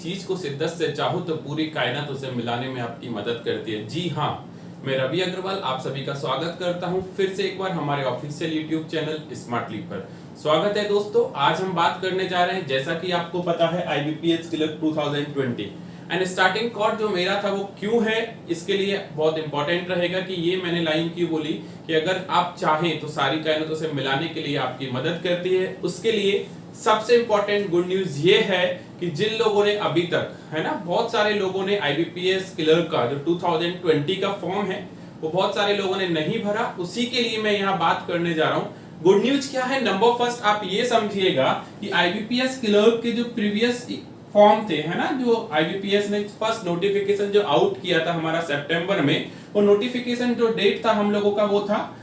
चीज को शिद्दत से चाहो तो पूरी कायनात उसे मिलाने में आपकी मदद करती है। जी हाँ, मैं रवि अग्रवाल आप सभी का स्वागत करता हूं फिर से एक बार हमारे ऑफिशियल यूट्यूब चैनल स्मार्टली पर। स्वागत है दोस्तों। आज हम बात करने जा रहे हैं, जैसा कि आपको पता है, IBPS क्लर्क 2020 एंड स्टार्टिंग कॉर्ड जो मेरा था वो क्यों है, इसके लिए बहुत इंपॉर्टेंट रहेगा कि ये मैंने लाइन क्यों बोली कि अगर आप चाहें तो सारी कायनात उसे मिलाने के लिए आपकी मदद करती है। उसके लिए सबसे इंपॉर्टेंट गुड न्यूज ये है कि जिन लोगों ने अभी तक, है ना, बहुत सारे लोगों ने IBPS क्लर्क का जो 2020 का फॉर्म है वो बहुत सारे लोगों ने नहीं भरा, उसी के लिए मैं यहाँ बात करने जा रहा हूँ। गुड न्यूज क्या है? नंबर फर्स्ट आप ये समझिएगा कि IBPS क्लर्क के जो प्रीवियस फॉर्म थे, है ना, जो IBPS ने फर्स्ट नोटिफिकेशन जो आउट किया था हमारा सितंबर में, वो नोटिफिकेशन जो डेट था हम लोगों का वो था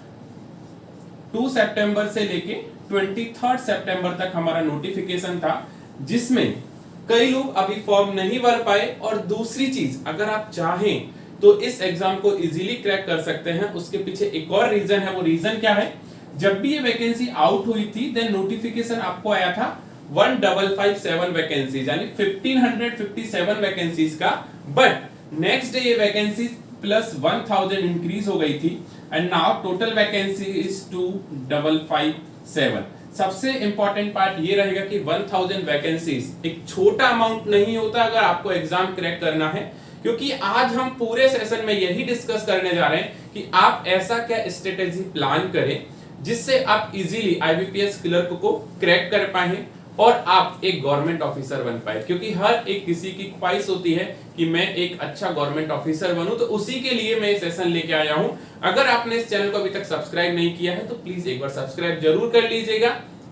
2 सितंबर से लेके 23 सितंबर तक हमारा नोटिफिकेशन था, जिसमें कई लोग अभी फॉर्म नहीं भर पाए। और दूसरी चीज, अगर आप चाहें तो इस एग्जाम को इजीली क्रैक कर सकते हैं। उसके पीछे एक और रीजन है। वो रीजन क्या है? जब भी ये वैकेंसी आउट हुई थी देन नोटिफिकेशन आपको आया था 1557 वैकेंसीज, यानी 1557 वैकेंसीज का, बट नेक्स्ट डे ये वैकेंसी प्लस 1000 इंक्रीज हो गई थी and now total vacancy is 2557। सबसे इंपॉर्टेंट पार्ट ये रहेगा कि 1000 वैकेंसीज एक छोटा अमाउंट नहीं होता अगर आपको एग्जाम क्रैक करना है, क्योंकि आज हम पूरे सेशन में यही डिस्कस करने जा रहे हैं कि आप ऐसा क्या स्ट्रेटेजी प्लान करें जिससे आप इजीली IBPS क्लर्क को क्रैक कर पाए और आप एक गवर्नमेंट ऑफिसर बन पाए। क्योंकि हर एक किसी की ख्वाहिश होती है कि मैं एक अच्छा गवर्नमेंट ऑफिसर बनूं, तो उसी के लिए मैं ये सेशन लेके आया हूं। अगर आपने इस चैनल को अभी तक सब्सक्राइब नहीं किया है तो प्लीज एक बार सब्सक्राइब जरूर कर लीजिएगा,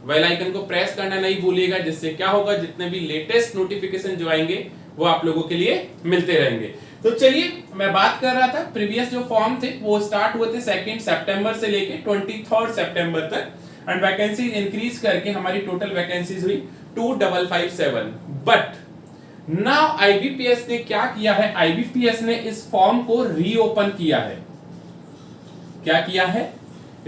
बेल आइकन को प्रेस करना नहीं भूलिएगा, जिससे क्या होगा, जितने भी लेटेस्ट नोटिफिकेशन जो आएंगे वो आप लोगों के लिए मिलते रहेंगे। तो चलिए, मैं बात कर रहा था प्रीवियस जो फॉर्म थे वो स्टार्ट हुए थे 2 सितंबर से लेके 23 सितंबर तक एंड वैकेंसी इंक्रीज करके हमारी टोटल वैकेंसीज हुई 2557। बट नाउ IBPS ने क्या किया है? IBPS ने इस फॉर्म को रीओपन किया है। क्या किया है?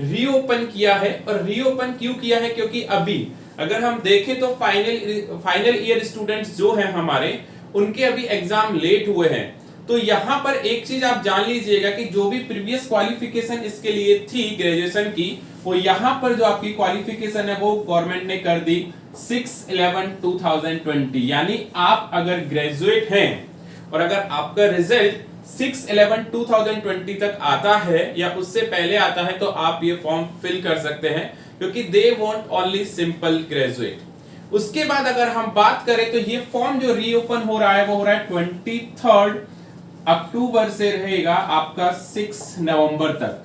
रीओपन किया है। और रीओपन क्यों किया है? क्योंकि अभी अगर हम देखें तो फाइनल ईयर स्टूडेंट्स जो हैं हमारे, उनके अभी एग्जाम लेट हुए हैं। तो यहां पर एक चीज आप जान लीजिएगा कि जो भी प्रीवियस क्वालिफिकेशन इसके लिए थी ग्रेजुएशन की, वो यहां पर जो आपकी क्वालिफिकेशन है वो गवर्नमेंट ने कर दी 6/11/2020। यानी आप अगर ग्रेजुएट हैं और अगर आपका रिजल्ट 6/11/2020 तक आता है या उससे पहले आता है तो आप ये फॉर्म फिल कर सकते हैं, क्योंकि they want only simple graduate. उसके बाद अगर हम बात करें तो ये फॉर्म जो रीओपन हो रहा है वो हो रहा है 23 अक्टूबर से रहेगा आपका 6 नवंबर तक।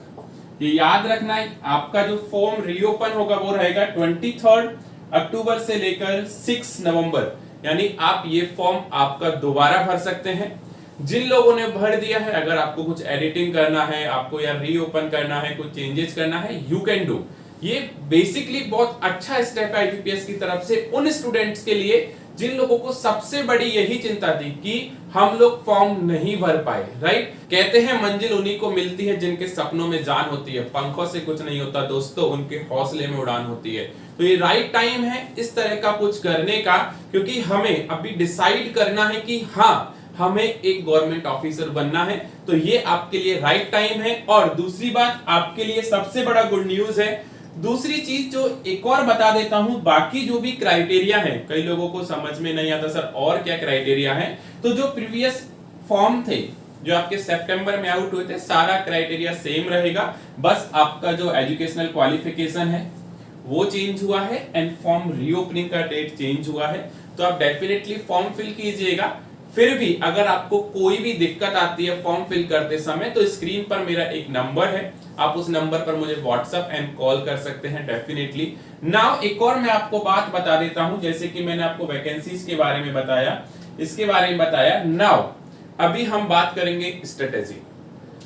ये याद रखना है, आपका जो फॉर्म रीओपन होगा वो रहेगा 23 अक्टूबर से लेकर 6 नवंबर। यानी आप ये फॉर्म आपका दोबारा भर सकते हैं। जिन लोगों ने भर दिया है, अगर आपको कुछ एडिटिंग करना है, आपको या रीओपन करना है, कुछ चेंजेस करना है, यू कैन डू। ये बेसिकली बहुत अच्छा स्टेप है IBPS की तरफ से उन स्टूडेंट्स के लिए जिन लोगों को सबसे बड़ी यही चिंता थी कि हम लोग फॉर्म नहीं भर पाए। राइट? कहते हैं मंजिल उन्हीं को मिलती है जिनके सपनों में जान होती है। पंखों से कुछ नहीं होता दोस्तों, उनके हौसले में उड़ान होती है। तो ये राइट टाइम है इस तरह का कुछ करने का, क्योंकि हमें अभी डिसाइड करना है कि हाँ, हमें एक गवर्नमेंट ऑफिसर बनना है। तो ये आपके लिए राइट टाइम है। और दूसरी बात, आपके लिए सबसे बड़ा गुड न्यूज है, दूसरी चीज जो एक और बता देता हूं, बाकी जो भी क्राइटेरिया है, कई लोगों को समझ में नहीं आता सर और क्या क्राइटेरिया है, तो जो प्रीवियस फॉर्म थे जो आपके सितंबर में आउट हुए थे, सारा क्राइटेरिया सेम रहेगा। बस आपका जो एजुकेशनल क्वालिफिकेशन है वो चेंज हुआ है एंड फॉर्म रीओपनिंग का डेट चेंज हुआ है। तो आप डेफिनेटली फॉर्म फिल कीजिएगा। फिर भी अगर आपको कोई भी दिक्कत आती है फॉर्म फिल करते समय तो स्क्रीन पर मेरा एक नंबर है, आप उस नंबर पर मुझे व्हाट्सएप एंड कॉल कर सकते हैं डेफिनेटली। नाउ एक और मैं आपको बात बता देता हूं, जैसे कि मैंने आपको वैकेंसीज के बारे में बताया, इसके बारे में बताया। नाउ अभी हम बात करेंगे स्ट्रेटेजी।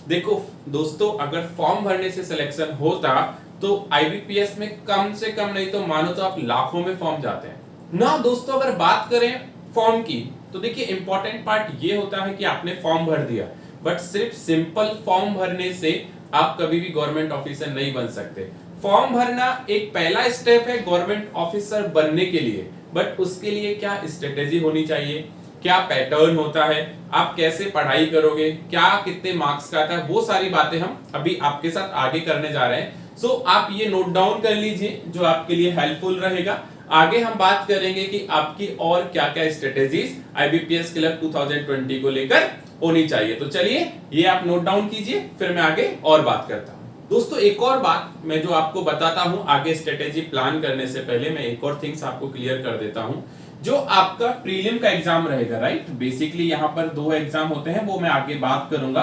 देखो दोस्तों, अगर फॉर्म भरने से सिलेक्शन होता तो IBPS में कम से कम नहीं तो मानो तो आप लाखों में फॉर्म जाते हैं ना। दोस्तों अगर बात करें फॉर्म की तो देखिए इंपॉर्टेंट पार्ट ये होता है कि आपने फॉर्म भर दिया, बट सिर्फ सिंपल फॉर्म भरने से आप कभी भी गवर्नमेंट ऑफिसर नहीं बन सकते। फॉर्म भरना एक पहला स्टेप है गवर्नमेंट ऑफिसर बनने के लिए, बट उसके लिए क्या स्ट्रेटेजी होनी चाहिए, क्या पैटर्न होता है, आप कैसे पढ़ाई करोगे, क्या कितने मार्क्स का आता है, वो सारी बातें हम अभी आपके साथ आगे करने जा रहे हैं। सो आप ये नोट डाउन कर लीजिए जो आपके लिए हेल्पफुल रहेगा। आगे हम बात करेंगे कि आपकी और क्या क्या स्ट्रेटेजीज आईबीपीएस क्लर्क 2020 को लेकर होनी चाहिए। तो चलिए ये आप नोट डाउन कीजिए, फिर मैं आगे और बात करता हूं। दोस्तों एक और बात मैं जो आपको बताता हूं आगे स्ट्रेटेजी प्लान करने से पहले, मैं एक और थिंग्स आपको क्लियर कर देता हूं। जो आपका प्रीलिम का एग्जाम रहेगा, राइट, बेसिकली यहां पर 2 एग्जाम होते हैं, वो मैं आगे बात करूंगा।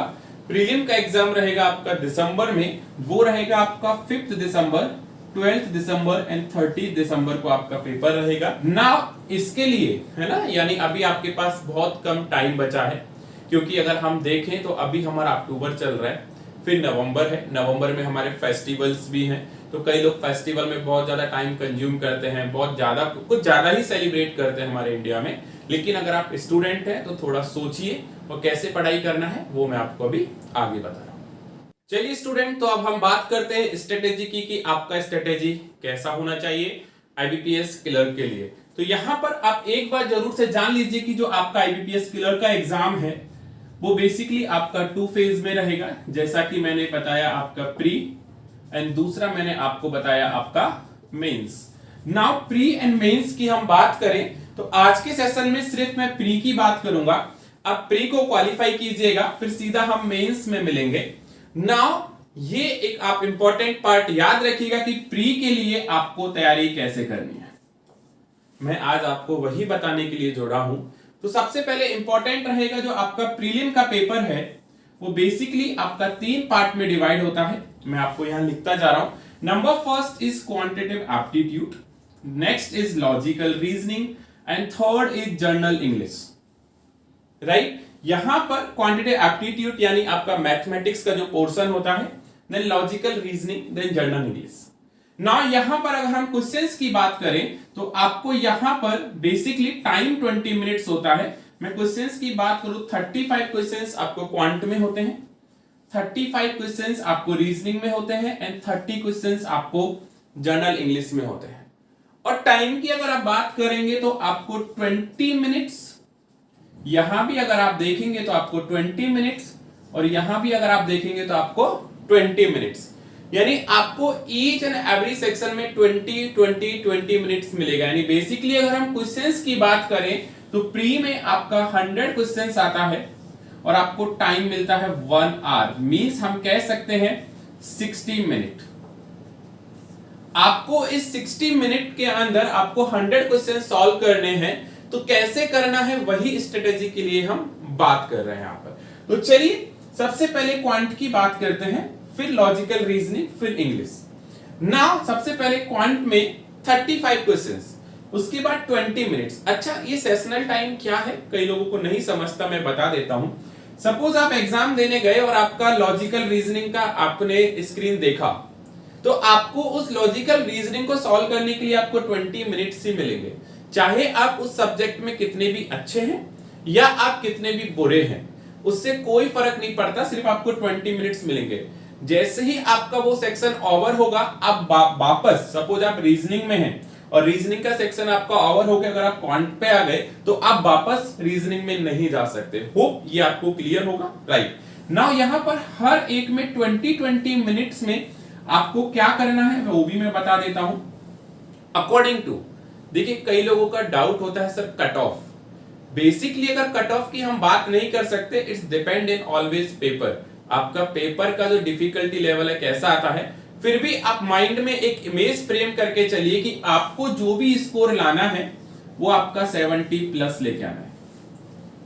प्रीलिम का एग्जाम रहेगा आपका दिसंबर में, वो रहेगा आपका 5 दिसंबर, 12 दिसंबर एंड 30 दिसंबर को आपका पेपर रहेगा ना। इसके लिए है ना, यानी अभी आपके पास बहुत कम टाइम बचा है, क्योंकि अगर हम देखें तो अभी हमारा अक्टूबर चल रहा है, फिर नवंबर है, नवंबर में हमारे फेस्टिवल्स भी हैं, तो कई लोग फेस्टिवल में बहुत ज्यादा टाइम कंज्यूम करते हैं, बहुत ज्यादा कुछ ज्यादा ही सेलिब्रेट करते हैं हमारे इंडिया में। लेकिन अगर आप स्टूडेंट हैं तो थोड़ा सोचिए और कैसे पढ़ाई करना है वो मैं आपको अभी आगे बता रहा हूं। चलिए स्टूडेंट, तो अब हम बात करते हैं स्ट्रेटेजी की कि आपका स्ट्रेटेजी कैसा होना चाहिए आईबीपीएस क्लर्क के लिए। तो यहां पर आप एक बार जरूर से जान लीजिए कि जो आपका आईबीपीएस क्लर्क का एग्जाम है वो बेसिकली आपका 2 फेज में रहेगा, जैसा कि मैंने बताया आपका प्री एंड दूसरा मैंने आपको बताया आपका mains. Now pre and mains की हम बात करें तो आज के सेशन में सिर्फ मैं प्री की बात करूंगा। अब प्री को क्वालिफाई कीजिएगा, फिर सीधा हम मेंस में मिलेंगे। नाउ ये एक आप इंपॉर्टेंट पार्ट याद रखिएगा कि प्री के लिए आपको तैयारी कैसे करनी है, मैं आज आपको वही बताने के लिए जोड़ा हूं। तो सबसे पहले इंपॉर्टेंट रहेगा जो आपका प्रीलिम का पेपर है वो बेसिकली आपका 3 पार्ट में डिवाइड होता है, मैं आपको यहां लिखता जा रहा हूं। Number first is quantitative aptitude, next is logical reasoning and third is general English, right. यहां पर क्वांटिटेटिव एप्टीट्यूड यानी आपका मैथमेटिक्स का जो पोर्शन होता है, then logical reasoning, then general English. ना यहां पर अगर हम क्वेश्चंस की बात करें तो आपको यहां पर बेसिकली टाइम 20 मिनट्स होता है। मैं क्वेश्चंस की बात करूं 35 क्वेश्चंस आपको क्वांट में होते हैं, 35 क्वेश्चंस आपको रीजनिंग में होते हैं एंड 30 क्वेश्चंस आपको जनरल इंग्लिश में होते हैं। और टाइम की अगर आप बात करेंगे तो आपको 20 मिनट्स, यहां भी अगर आप देखेंगे तो आपको 20 मिनट्स और यहां भी अगर आप देखेंगे तो आपको 20 मिनट्स, यानी आपको ईच एंड एवरी सेक्शन में 20 मिनट्स मिलेगा। यानी बेसिकली अगर हम क्वेश्चंस की बात करें तो प्री में आपका 100 क्वेश्चंस आता है और आपको टाइम मिलता है 1 आवर, मींस हम कह सकते हैं 60 मिनट। आपको इस 60 मिनट के अंदर आपको 100 क्वेश्चन सॉल्व करने हैं, तो कैसे करना है वही स्ट्रेटेजी के लिए हम बात कर रहे हैं यहां पर। तो चलिए सबसे पहले क्वांट की बात करते हैं, फिर लॉजिकल रीजनिंग, फिर इंग्लिश। नाउ सबसे पहले क्वांट में 35 क्वेश्चंस, उसके बाद 20 मिनट्स। अच्छा, ये सेशनल टाइम क्या है कई लोगों को नहीं समझता, मैं बता देता हूं। सपोज आप एग्जाम देने गए और आपका लॉजिकल रीजनिंग का आपने स्क्रीन देखा, तो आपको उस लॉजिकल रीजनिंग को सॉल्व करने के लिए आपको 20 मिनट्स ही मिलेंगे, चाहे आप उस सब्जेक्ट में कितने भी अच्छे हैं या आप कितने भी बुरे हैं, उससे कोई फर्क नहीं पड़ता, सिर्फ आपको 20 मिनट्स मिलेंगे। जैसे ही आपका वो सेक्शन ओवर होगा, आप वापस, सपोज आप रीजनिंग में हैं और रीजनिंग का सेक्शन आपका ओवर हो गया, अगर आप क्वांट पे आ गए तो आप वापस रीजनिंग में नहीं जा सकते। होप ये आपको क्लियर होगा, राइट। नाउ यहां पर हर एक में 20 मिनट्स में आपको क्या करना है वो भी मैं बता देता हूं। अकॉर्डिंग टू, देखिए कई लोगों का डाउट होता है सर कट ऑफ। बेसिकली अगर कट ऑफ की हम बात नहीं कर सकते, it's depend in always paper, आपका पेपर का जो डिफिकल्टी लेवल है कैसा आता है। फिर भी आप माइंड में एक इमेज फ्रेम करके चलिए कि आपको जो भी स्कोर लाना है वो आपका 70 प्लस लेके आना है।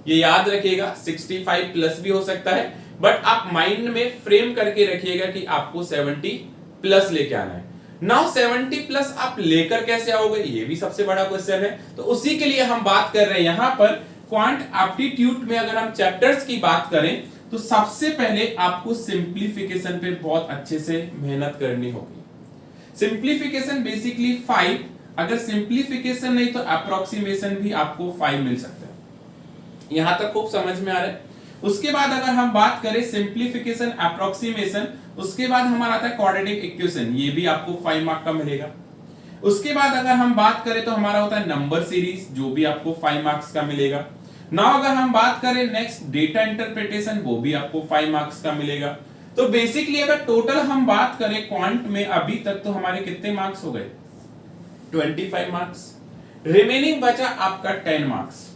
ये याद रखिएगा, 65 प्लस भी हो सकता है, बट आप माइंड में फ्रेम करके रखिएगा कि आपको 70 प्लस लेके आना है। नाउ 70 प्लस आप लेकर कैसे आओगे, ये भी सबसे बड़ा क्वेश्चन है। तो उसी के लिए हम बात कर रहे हैं यहां पर क्वांट एप्टीट्यूड में। अगर हम चैप्टर्स की बात करें तो सबसे पहले आपको सिंप्लीफिकेशन पे बहुत अच्छे से मेहनत करनी होगी। सिंप्लीफिकेशन बेसिकली 5, अगर सिंप्लीफिकेशन नहीं तो अप्रोक्सीमेशन भी आपको 5 मिल सकता है। यहां तक खूब समझ में आ रहा है। उसके बाद अगर हम बात करें सिंप्लीफिकेशन, अप्रोक्सीमेशन, उसके बाद हमारा आता है क्वाड्रेटिक इक्वेशन, ये भी आपको 5 मार्क का मिलेगा। उसके बाद अगर हम बात करें तो हमारा होता है नंबर सीरीज, जो भी आपको 5 मार्क्स का मिलेगा। नाउ अगर हम बात करें नेक्स्ट डेटा इंटरप्रिटेशन, वो भी आपको 5 मार्क्स का मिलेगा। तो बेसिकली अगर टोटल हम बात करें क्वांट में अभी तक तो हमारे कितने मार्क्स हो गए, 25 मार्क्स। रिमेनिंग बचा आपका 10 मार्क्स।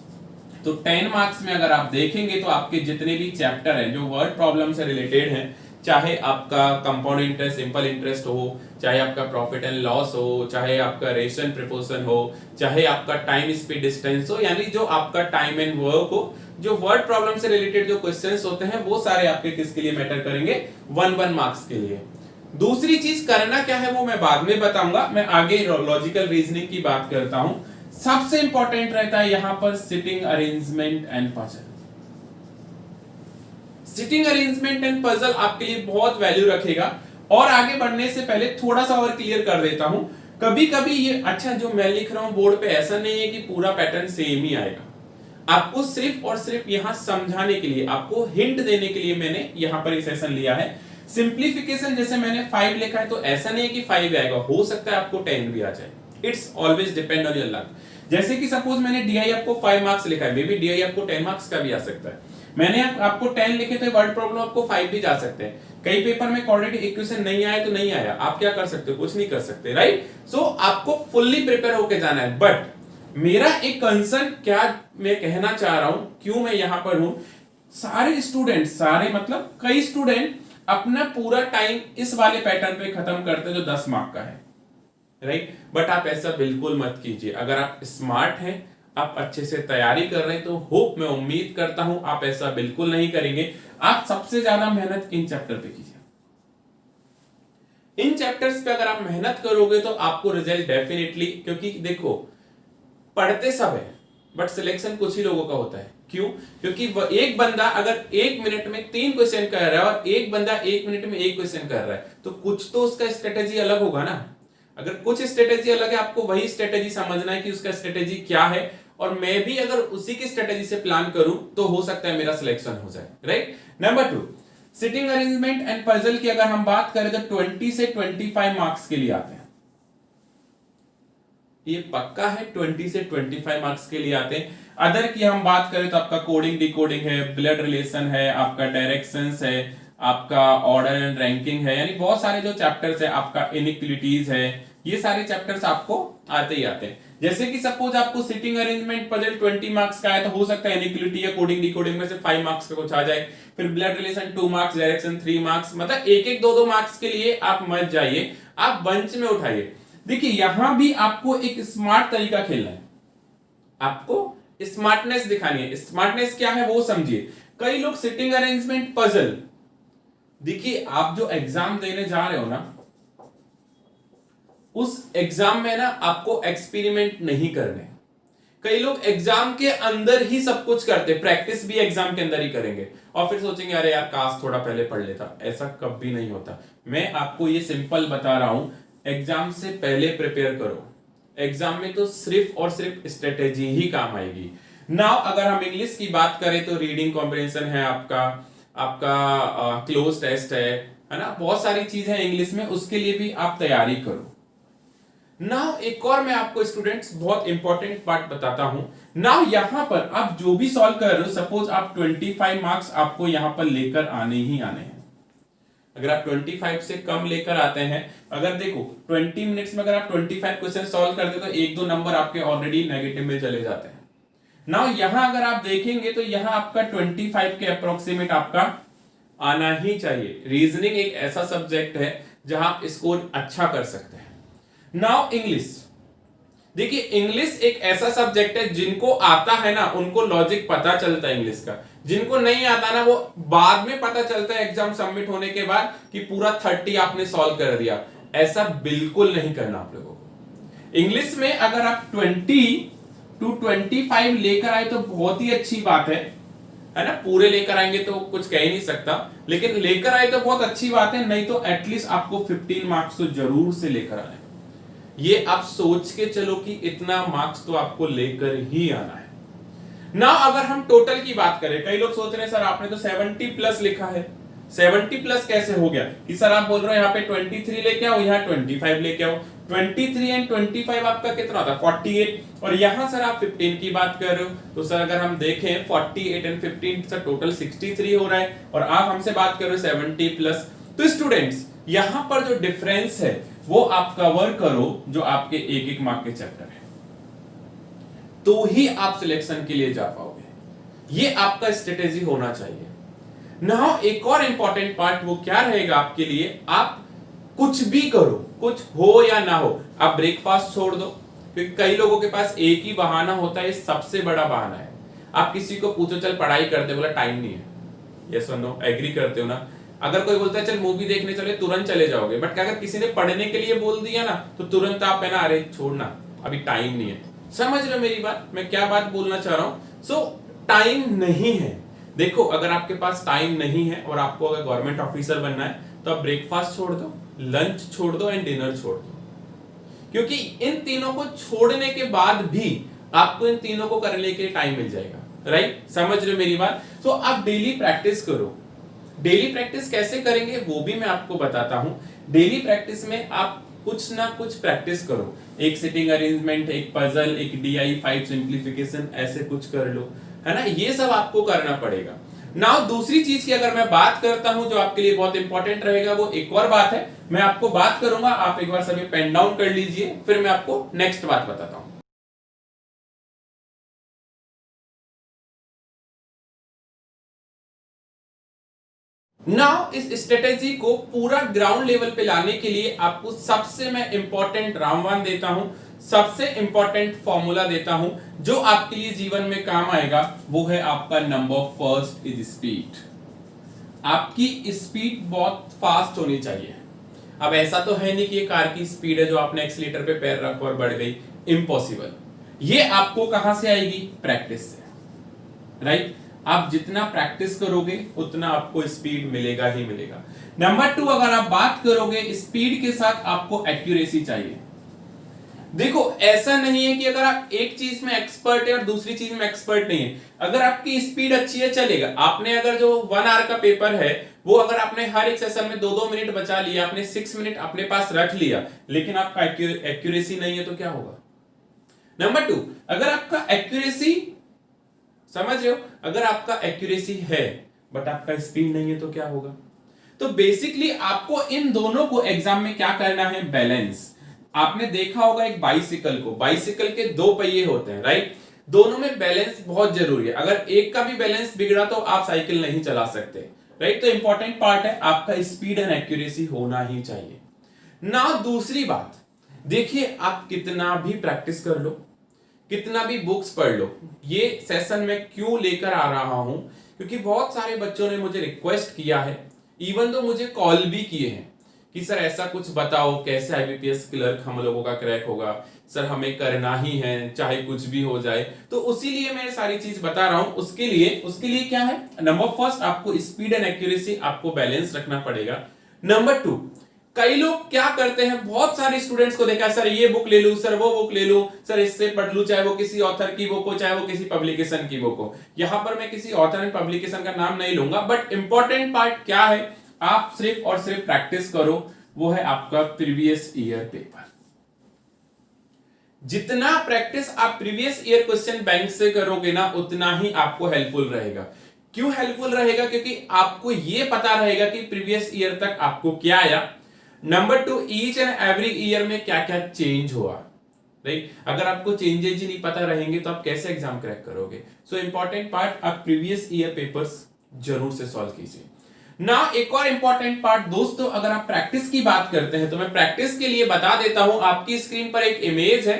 तो 10 मार्क्स में अगर आप देखेंगे तो आपके जितने भी चैप्टर हैं जो वर्ड प्रॉब्लम से रिलेटेड हैं, चाहे आपका कंपाउंड इंटरेस्ट, सिंपल इंटरेस्ट हो, चाहे आपका प्रॉफिट एंड लॉस हो, चाहे आपका रेशन प्रिपोजिशन हो, चाहे आपका टाइम स्पीड डिस्टेंस हो, यानी जो आपका टाइम एंड वर्क हो, जो वर्ड प्रॉब्लम से रिलेटेड जो क्वेश्चंस होते हैं वो सारे आपके किसके लिए मैटर करेंगे, 1 मार्क्स के लिए। दूसरी चीज करना क्या है वो मैं बाद में बताऊंगा, मैं आगे लॉजिकल रीजनिंग की बात करता हूं। सबसे इंपॉर्टेंट रहता है यहां पर sitting arrangement and puzzle. Sitting arrangement and puzzle आपके लिए बहुत वैल्यू रखेगा। और आगे बढ़ने से पहले थोड़ा सा और क्लियर कर देता हूं, कभी कभी ये अच्छा जो मैं लिख रहा हूं बोर्ड पे, ऐसा नहीं है कि पूरा पैटर्न सेम ही आएगा। आपको सिर्फ और सिर्फ यहां समझाने के लिए, आपको हिंट देने के लिए मैंने यहां पर ये सेशन लिया है। सिंप्लीफिकेशन जैसे मैंने 5 लिखा है तो ऐसा नहीं है कि 5 आएगा, हो सकता है आपको 10 भी आ जाए। It's always depend on your luck. जैसे कि सपोज मैंने डीआई आपको 5 मार्क्स लिखा है, मे बी डीआई आपको 10 मार्क्स का भी आ सकता है। मैंने आपको 10 लिखे तो वर्ड प्रॉब्लम आपको 5 भी जा सकते हैं। कई पेपर में कोऑर्डिनेट इक्वेशन नहीं आया तो नहीं आया, आप क्या कर सकते हो, कुछ नहीं कर सकते, राइट। सो आपको फुल्ली प्रिपेयर होके जाना है। बट मेरा एक कंसर्न क्या मैं कहना चाह रहा हूं, क्यों मैं यहां पर हूं, सारे स्टूडेंट, सारे मतलब कई स्टूडेंट अपना पूरा टाइम इस वाले पैटर्न पे खत्म करते हैं जो 10 मार्क का है, राइट। बट आप ऐसा बिल्कुल मत कीजिए। अगर आप स्मार्ट हैं, आप अच्छे से तैयारी कर रहे हैं, तो होप, मैं उम्मीद करता हूं आप ऐसा बिल्कुल नहीं करेंगे। आप सबसे ज्यादा मेहनत इन चैप्टर पे कीजिए। इन चैप्टर्स पे अगर आप मेहनत करोगे तो आपको रिजल्ट डेफिनेटली, क्योंकि देखो पढ़ते सब है बट सिलेक्शन कुछ ही लोगों का होता है। क्यों? क्योंकि एक बंदा अगर 1 मिनट में 3 क्वेश्चन कर रहा है और एक बंदा 1 मिनट में 1 क्वेश्चन कर रहा है, तो कुछ तो उसका स्ट्रेटेजी अलग होगा ना। अगर कुछ स्ट्रेटेजी अलग है, आपको वही स्ट्रेटेजी समझना है कि उसका स्ट्रेटेजी क्या है, और मैं भी अगर उसी की स्ट्रेटेजी से प्लान करूं तो हो सकता है मेरा सिलेक्शन हो जाए, right. Number 2, sitting arrangement and puzzle की अगर हम बात करें तो 20 से 25 मार्क्स के लिए आते हैं। ये पक्का है, 20 से 25 मार्क्स के लिए आते हैं। अदर की हम बात करें तो आपका कोडिंग डिकोडिंग है, ब्लड रिलेशन है, आपका डायरेक्शंस है, आपका ऑर्डर एंड रैंकिंग है, यानी बहुत सारे जो चैप्टर्स है, आपका इनइक्वालिटीज है, ये सारे चैप्टर्स आपको आते ही आते हैं। जैसे कि सपोज आपको सिटिंग अरेंजमेंट पजल 20 मार्क्स का है तो हो सकता है इनइक्वालिटी या कोडिंग डिकोडिंग में से 5 मार्क्स का कुछ आ जाए। फिर blood relation 2 marks, direction 3 marks, मतलब एक एक 2-2 मार्क्स के लिए आप मत जाइए, आप बंच में उठाइए। देखिए यहां भी आपको एक स्मार्ट तरीका खेलना है, आपको स्मार्टनेस दिखानी है। स्मार्टनेस क्या है वो समझिए। कई लोग सिटिंग अरेंजमेंट पजल, देखिए आप जो एग्जाम देने जा रहे हो ना, उस एग्जाम में ना आपको एक्सपेरिमेंट नहीं करने। कई लोग एग्जाम के अंदर ही सब कुछ करते, प्रैक्टिस भी एग्जाम के अंदर ही करेंगे और फिर सोचेंगे अरे यार काश थोड़ा पहले पढ़ लेता। ऐसा कभी नहीं होता। मैं आपको ये सिंपल बता रहा हूं, एग्जाम से पहले प्रिपेयर करो। एग्जाम में तो सिर्फ और सिर्फ स्ट्रेटेजी ही काम आएगी। नाउ अगर हम इंग्लिश की बात करें तो रीडिंग कॉम्प्रिहेंशन है, आपका क्लोज टेस्ट है ना, बहुत सारी चीजें हैं इंग्लिश में, उसके लिए भी आप तैयारी करो। नाउ एक और मैं आपको स्टूडेंट्स बहुत इंपॉर्टेंट पार्ट बताता हूं। नाउ यहां पर आप जो भी सॉल्व कर रहे हो, सपोज आप 25 मार्क्स आपको यहां पर लेकर आने ही आने हैं। अगर आप 25 से कम लेकर आते हैं, अगर देखो 20 मिनट्स में अगर आप 25 क्वेश्चन सॉल्व करते तो 1-2 नंबर आपके ऑलरेडी नेगेटिव में चले जाते हैं। नाउ यहां अगर आप देखेंगे तो यहां आपका 25 के अप्रोक्सीमेट आपका आना ही चाहिए। रीजनिंग एक ऐसा सब्जेक्ट है जहां आप स्कोर अच्छा कर सकते हैं। नाउ इंग्लिश, देखिए इंग्लिश एक ऐसा सब्जेक्ट है जिनको आता है ना उनको लॉजिक पता चलता है इंग्लिश का, जिनको नहीं आता ना वो बाद में पता चलता है एग्जाम सबमिट होने के बाद कि पूरा 30 आपने सॉल्व कर दिया। ऐसा बिल्कुल नहीं करना आप लोगों को। इंग्लिश में अगर आप 20 to 25 लेकर आए तो बहुत ही अच्छी बात है ना। पूरे लेकर आएंगे तो कुछ कह ही नहीं सकता, लेकिन लेकर आए तो बहुत अच्छी बात है, नहीं तो एटलीस्ट आपको 15 मार्क्स तो जरूर से लेकर आने। ये आप सोच के चलो कि इतना मार्क्स तो आपको लेकर ही आना है ना। अगर हम टोटल की बात करें, कई लोग सोच रहे हैं सर आपने तो 70 प्लस लिखा है, 70 प्लस कैसे हो गया कि सर आप बोल रहे हो यहाँ पे 23 लेके आओ, यहाँ 25 लेके आओ, 23 एंड 25 आपका कितना होता है 48, और यहाँ सर आप 15 की बात कर रहे हो, तो सर अगर हम देखें 48 एंड 15 सर टोटल 63 हो रहा है, और आप हमसे बात कर रहे हो 70 प्लस। तो स्टूडेंट्स यहाँ पर जो डिफरेंस है वो आप कवर करो जो आपके एक एक मार्क के चैप्टर है, तो ही आप सिलेक्शन के लिए जा पाओगे। ये आपका स्ट्रेटेजी होना चाहिए। नाउ एक और इंपॉर्टेंट पार्ट वो क्या रहेगा आपके लिए, आप कुछ भी करो, कुछ हो या ना हो, आप ब्रेकफास्ट छोड़ दो, क्योंकि कई लोगों के पास एक ही बहाना होता है, सबसे बड़ा बहाना है। आप किसी को पूछो चल पढ़ाई करते, बोला टाइम नहीं है, यस और नो, एग्री करते हो ना। अगर कोई बोलता है चल मूवी देखने चले, तुरंत चले जाओगे, बट अगर किसी ने पढ़ने के लिए बोल दिया ना तो तुरंत आप है ना अरे छोड़ना अभी टाइम नहीं है। समझ रहे हो मेरी बात, मैं क्या बात बोलना चाह रहा हूं। सो टाइम नहीं है, देखो अगर आपके पास टाइम नहीं है और आपको अगर गवर्नमेंट ऑफिसर बनना है तो आप ब्रेकफास्ट छोड़ दो, लंच छोड़ दो एंड डिनर छोड़ दो, क्योंकि इन तीनों को छोड़ने के बाद भी आपको इन तीनों को करने के लिए टाइम मिल जाएगा, राइट। समझ रहे हो मेरी बात। तो आप डेली प्रैक्टिस करो। डेली प्रैक्टिस कैसे करेंगे वो भी मैं आपको बताता हूं। डेली प्रैक्टिस में आप कुछ ना कुछ प्रैक्टिस करो, एक सिटिंग अरेंजमेंट, एक पजल, एक DI 5 सिंप्लीफिकेशन, ऐसे कुछ कर लो, है ना, ये सब आपको करना पड़ेगा। नाउ दूसरी चीज की अगर मैं बात करता हूं जो आपके लिए बहुत इंपॉर्टेंट रहेगा, वो एक और बात है, मैं आपको बात करूंगा, आप एक बार सभी पेन डाउन कर लीजिए, फिर मैं आपको नेक्स्ट बात बताता हूं। नाउ इस स्ट्रेटेजी को पूरा ग्राउंड लेवल पे लाने के लिए आपको सबसे मैं इंपॉर्टेंट रामबाण देता हूं, सबसे इंपॉर्टेंट फॉर्मूला देता हूं जो आपके लिए जीवन में काम आएगा, वो है आपका नंबर फर्स्ट इज स्पीड। आपकी स्पीड बहुत फास्ट होनी चाहिए। अब ऐसा तो है नहीं कि ये कार की स्पीड है जो आपने एक्सीलेटर पे पैर रखा और बढ़ गई, इम्पॉसिबल। ये आपको कहां से आएगी, प्रैक्टिस से, राइट। आप जितना प्रैक्टिस करोगे उतना आपको स्पीड मिलेगा ही मिलेगा। नंबर 2, अगर आप बात करोगे स्पीड के साथ आपको एक्यूरेसी चाहिए। देखो ऐसा नहीं है कि अगर आप एक चीज में एक्सपर्ट है और दूसरी चीज में एक्सपर्ट नहीं है, अगर आपकी स्पीड अच्छी है चलेगा। आपने अगर जो 1 आवर का पेपर है वो अगर आपने हर एक सेशन में 2-2 मिनट बचा लिया, आपने 6 मिनट अपने पास रख लिया, लेकिन आपका एक्यूरेसी नहीं है तो क्या होगा। नंबर 2, अगर आपका एक्यूरेसी, समझ रहे हो, अगर आपका एक्यूरेसी है बट आपका स्पीड नहीं है तो क्या होगा। तो बेसिकली आपको इन दोनों को एग्जाम में क्या करना है, बैलेंस। आपने देखा होगा एक बाइसिकल को, बाइसिकल के 2 पहिए होते हैं, राइट। दोनों में बैलेंस बहुत जरूरी है, अगर एक का भी बैलेंस बिगड़ा तो आप साइकिल नहीं चला सकते, राइट। तो इंपॉर्टेंट पार्ट है आपका स्पीड एंड एक्यूरेसी होना ही चाहिए। नाउ दूसरी बात, देखिए आप कितना भी प्रैक्टिस कर लो, कितना भी बुक्स पढ़ लो, ये सेशन में क्यों लेकर आ रहा हूं, क्योंकि बहुत सारे बच्चों ने मुझे रिक्वेस्ट किया है, इवन तो मुझे कॉल भी किए हैं कि सर ऐसा कुछ बताओ कैसे IBPS क्लर्क हम लोगों का क्रैक होगा, सर हमें करना ही है चाहे कुछ भी हो जाए। तो उसी लिए मैं सारी चीज बता रहा हूं। उसके लिए क्या है, नंबर फर्स्ट आपको स्पीड एंड एक्यूरेसी आपको बैलेंस रखना पड़ेगा। नंबर 2, कई लोग क्या करते हैं, बहुत सारे स्टूडेंट्स को देखा, सर ये बुक ले लूं, सर वो बुक ले लूं, सर इससे पढ़ लूं, चाहे वो किसी ऑथर की बुक हो चाहे वो किसी पब्लिकेशन की बुक हो। यहां पर मैं किसी ऑथर एंड पब्लिकेशन का नाम नहीं लूंगा, बट इंपॉर्टेंट पार्ट क्या है, आप सिर्फ और सिर्फ प्रैक्टिस करो, वो है आपका प्रीवियस ईयर पेपर। जितना प्रैक्टिस आप प्रीवियस ईयर क्वेश्चन बैंक से करोगे ना उतना ही आपको हेल्पफुल रहेगा। क्यों हेल्पफुल रहेगा, क्योंकि आपको यह पता रहेगा कि प्रीवियस ईयर तक आपको क्या आया। Number 2, each and every year में क्या क्या चेंज हुआ, राइट। अगर आपको चेंजेस ही नहीं पता रहेंगे तो आप कैसे एग्जाम क्रैक करोगे। सो इंपॉर्टेंट पार्ट, आप प्रीवियस ईयर पेपर्स जरूर से सॉल्व कीजिए। ना एक और इंपॉर्टेंट पार्ट दोस्तों, अगर आप प्रैक्टिस की बात करते हैं तो मैं प्रैक्टिस के लिए बता देता हूं, आपकी स्क्रीन पर एक इमेज है।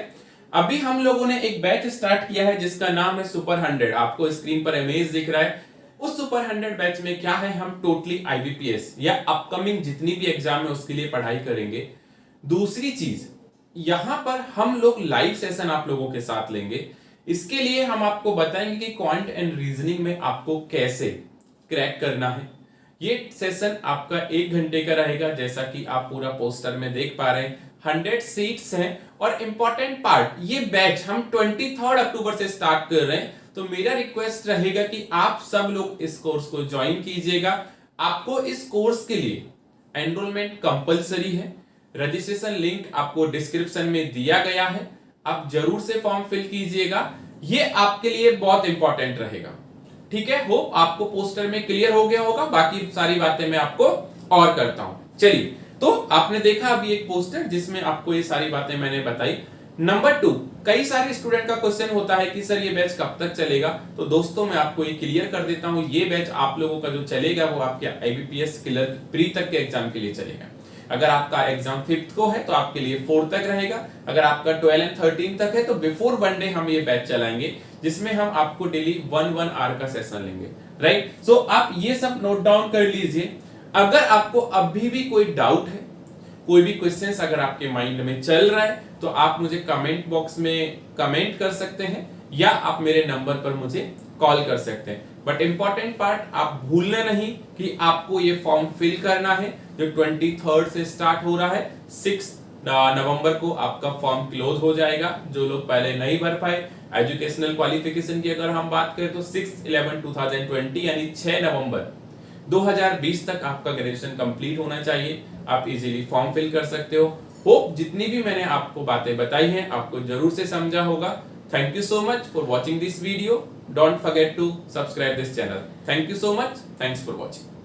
अभी हम लोगों ने एक बैच स्टार्ट किया है जिसका नाम है सुपर 100। आपको स्क्रीन पर इमेज दिख रहा है। उस सुपर 100 बैच में क्या है, हम टोटली IBPS या अपकमिंग जितनी भी एग्जाम है उसके लिए पढ़ाई करेंगे। दूसरी चीज, यहां पर हम लोग लाइव सेशन आप लोगों के साथ लेंगे। इसके लिए हम आपको बताएंगे कि क्वांट एंड रीजनिंग में आपको कैसे क्रैक करना है। ये सेशन आपका 1 घंटे का रहेगा, जैसा कि आप पूरा पोस्टर में देख पा रहे हैं। 100 सीट्स हैं और इंपॉर्टेंट पार्ट, ये बैच हम 23 अक्टूबर से स्टार्ट कर रहे हैं। तो मेरा रिक्वेस्ट रहेगा कि आप सब लोग इस कोर्स को ज्वाइन कीजिएगा। आपको इस कोर्स के लिए एनरोलमेंट कंपलसरी है। रजिस्ट्रेशन लिंक आपको डिस्क्रिप्शन में दिया गया है, आप जरूर से फॉर्म फिल कीजिएगा, ये आपके लिए बहुत इंपॉर्टेंट रहेगा। ठीक है, होप आपको पोस्टर में क्लियर हो गया होगा, बाकी सारी बातें मैं आपको और करता हूं। चलिए, तो आपने देखा अभी एक पोस्टर जिसमें आपको ये सारी बातें मैंने बताई। नंबर 2, कई सारे स्टूडेंट का क्वेश्चन होता है कि सर ये बैच कब तक चलेगा। तो दोस्तों मैं आपको ये क्लियर कर देता हूं, ये बैच आप लोगों का जो चलेगा वो आपके IBPS क्लर्क प्री तक के एग्जाम के लिए चलेगा। अगर आपका एग्जाम 5th को है तो आपके लिए 4 तक रहेगा। अगर आपका 12 एंड 13 तक है तो बिफोर 1 डे हम ये बैच चलाएंगे, जिसमें हम आपको डेली 1 आवर का सेशन लेंगे। राइट, सो आप ये सब नोट डाउन कर लीजिए। अगर आपको अभी भी कोई डाउट है, कोई भी क्वेश्चंस अगर आपके माइंड में चल रहा है, तो आप मुझे कमेंट बॉक्स में कमेंट कर सकते हैं या आप मेरे नंबर पर मुझे कॉल कर सकते हैं। बट इंपॉर्टेंट पार्ट आप भूलना नहीं कि आपको ये फॉर्म फिल करना है, जो 23 से स्टार्ट हो रहा है। 6 नवंबर को आपका फॉर्म क्लोज हो जाएगा। जो लोग पहले नहीं भर पाए, एजुकेशनल क्वालिफिकेशन की अगर हम बात करें तो 6/11/2020 यानी 6 नवंबर 2020 तक आपका ग्रेजुएशन कंप्लीट होना चाहिए। आप इजीली फॉर्म फिल कर सकते हो। होप जितनी भी मैंने आपको बातें बताई हैं आपको जरूर से समझा होगा। Thank you so much for watching this video. Don't forget to subscribe this channel. Thank you so much. Thanks for watching.